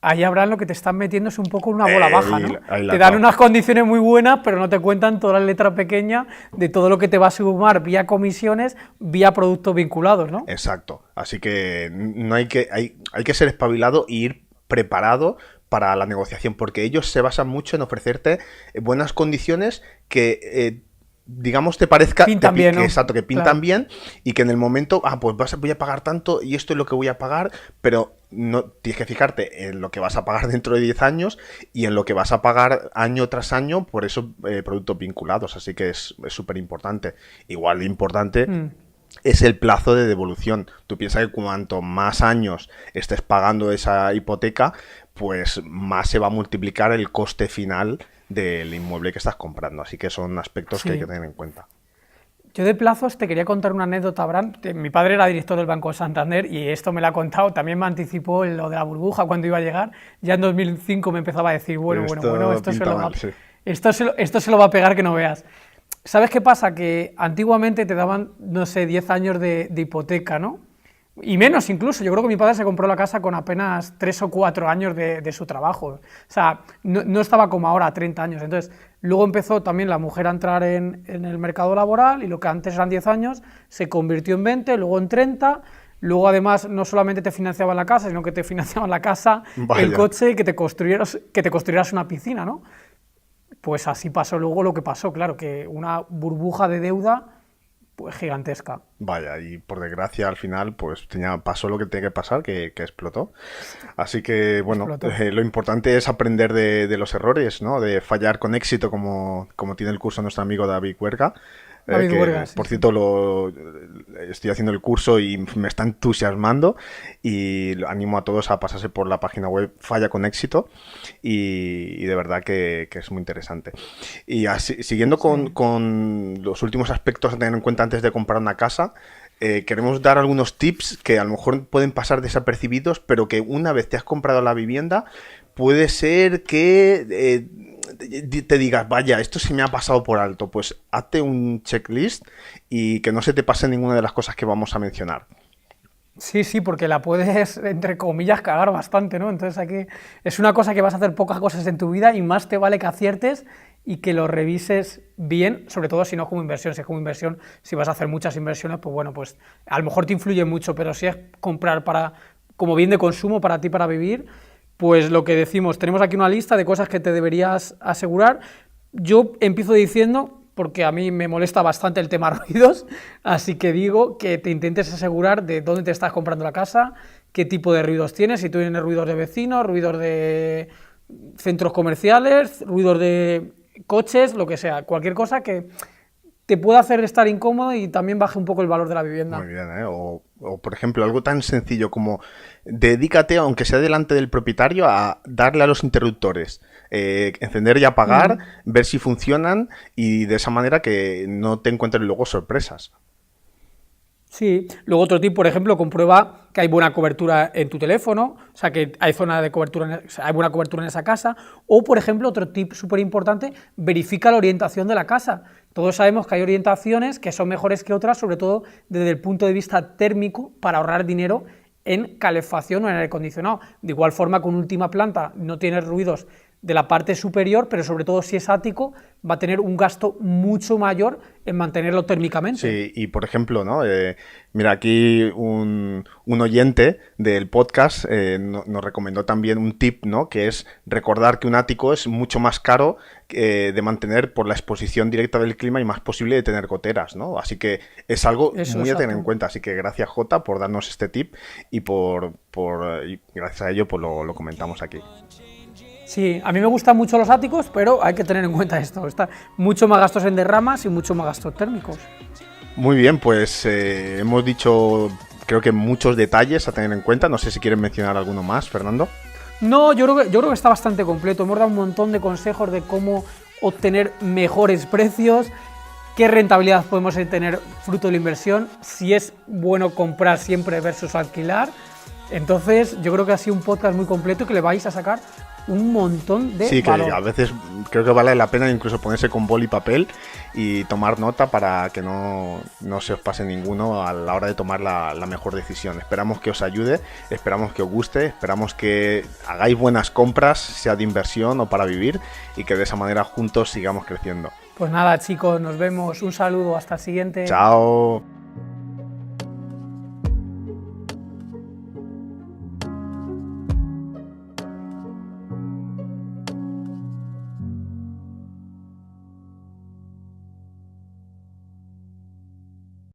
S1: Ahí habrá lo que te están metiendo es un poco una bola baja, ¿no? Te dan
S2: claro.
S1: unas condiciones muy buenas, pero no te cuentan toda la letra pequeña de todo lo que te va a sumar vía comisiones, vía productos vinculados, ¿no?
S2: Exacto. Así que no hay que ser espabilado e ir preparado para la negociación, porque ellos se basan mucho en ofrecerte buenas condiciones que digamos te parezca
S1: pintan bien, ¿no?
S2: Exacto, que pintan
S1: Claro.
S2: bien, y que en el momento pues voy a pagar tanto y esto es lo que voy a pagar, pero no tienes que fijarte en lo que vas a pagar dentro de 10 años y en lo que vas a pagar año tras año por esos productos vinculados. Así que es súper importante. Igual de importante es el plazo de devolución. Tú piensas que cuanto más años estés pagando esa hipoteca, pues más se va a multiplicar el coste final del inmueble que estás comprando. Así que son aspectos que hay que tener en cuenta.
S1: Yo de plazos te quería contar una anécdota, Abraham. Mi padre era director del Banco de Santander y esto me lo ha contado. También me anticipó lo de la burbuja cuando iba a llegar. Ya en 2005 me empezaba a decir, bueno, esto se lo va a pegar que no veas. ¿Sabes qué pasa? Que antiguamente te daban, no sé, 10 años de hipoteca, ¿no? Y menos incluso. Yo creo que mi padre se compró la casa con apenas 3 o 4 años de su trabajo. O sea, no estaba como ahora a 30 años. Entonces, luego empezó también la mujer a entrar en el mercado laboral y lo que antes eran 10 años se convirtió en 20, luego en 30. Luego, además, no solamente te financiaban la casa, sino que te financiaban la casa,
S2: Vaya.
S1: el coche y que te construyeras una piscina, ¿no? Pues así pasó luego lo que pasó, claro, que una burbuja de deuda pues gigantesca.
S2: Vaya, y por desgracia al final pues pasó lo que tenía que pasar, que explotó. Así que bueno, lo importante es aprender de los errores, ¿no? De fallar con éxito, como tiene el curso nuestro amigo David Huerga. Por cierto, estoy haciendo el curso y me está entusiasmando, y animo a todos a pasarse por la página web Falla con Éxito, y de verdad que es muy interesante. Y así, siguiendo con los últimos aspectos a tener en cuenta antes de comprar una casa, queremos dar algunos tips que a lo mejor pueden pasar desapercibidos, pero que una vez te has comprado la vivienda, puede ser que te digas, vaya, esto se me ha pasado por alto. Pues hazte un checklist y que no se te pase ninguna de las cosas que vamos a mencionar.
S1: Sí, porque la puedes, entre comillas, cagar bastante, ¿no? Entonces aquí es una cosa que vas a hacer pocas cosas en tu vida y más te vale que aciertes y que lo revises bien, sobre todo si no es como inversión. Si es como inversión, si vas a hacer muchas inversiones, pues bueno, pues a lo mejor te influye mucho, pero si es comprar como bien de consumo para ti, para vivir, pues lo que decimos, tenemos aquí una lista de cosas que te deberías asegurar. Yo empiezo diciendo, porque a mí me molesta bastante el tema ruidos, así que digo que te intentes asegurar de dónde te estás comprando la casa, qué tipo de ruidos tienes, si tú tienes ruidos de vecinos, ruidos de centros comerciales, ruidos de coches, lo que sea, cualquier cosa que te pueda hacer estar incómodo y también baje un poco el valor de la vivienda.
S2: Muy bien, ¿eh? O, por ejemplo, algo tan sencillo como dedícate, aunque sea delante del propietario, a darle a los interruptores, encender y apagar, ver si funcionan y de esa manera que no te encuentres luego sorpresas.
S1: Sí, luego otro tip, por ejemplo, comprueba que hay buena cobertura en tu teléfono, o sea, que hay zona de cobertura, o sea, hay buena cobertura en esa casa, o, por ejemplo, otro tip súper importante, verifica la orientación de la casa. Todos sabemos que hay orientaciones que son mejores que otras, sobre todo desde el punto de vista térmico, para ahorrar dinero en calefacción o en aire acondicionado. De igual forma, con última planta no tienes ruidos de la parte superior, pero sobre todo si es ático, va a tener un gasto mucho mayor en mantenerlo térmicamente.
S2: Sí, y por ejemplo, ¿no? Mira, aquí un oyente del podcast nos recomendó también un tip, ¿no? Que es recordar que un ático es mucho más caro de mantener por la exposición directa del clima y más posible de tener goteras, ¿no? Así que es algo muy a tener en cuenta. Así que gracias, Jota, por darnos este tip y y gracias a ello pues lo comentamos aquí.
S1: Sí, a mí me gustan mucho los áticos, pero hay que tener en cuenta esto. Está mucho más gastos en derramas y mucho más gastos térmicos.
S2: Muy bien, pues hemos dicho, creo que muchos detalles a tener en cuenta. No sé si quieres mencionar alguno más, Fernando.
S1: No, yo creo que está bastante completo. Hemos dado un montón de consejos de cómo obtener mejores precios, qué rentabilidad podemos tener fruto de la inversión, si es bueno comprar siempre versus alquilar. Entonces, yo creo que ha sido un podcast muy completo y que le vais a sacar un montón de valor.
S2: Sí, que a veces creo que vale la pena incluso ponerse con boli y papel y tomar nota para que no se os pase ninguno a la hora de tomar la mejor decisión. Esperamos que os ayude, esperamos que os guste, esperamos que hagáis buenas compras, sea de inversión o para vivir, y que de esa manera juntos sigamos creciendo.
S1: Pues nada, chicos, nos vemos. Un saludo, hasta el siguiente.
S2: Chao.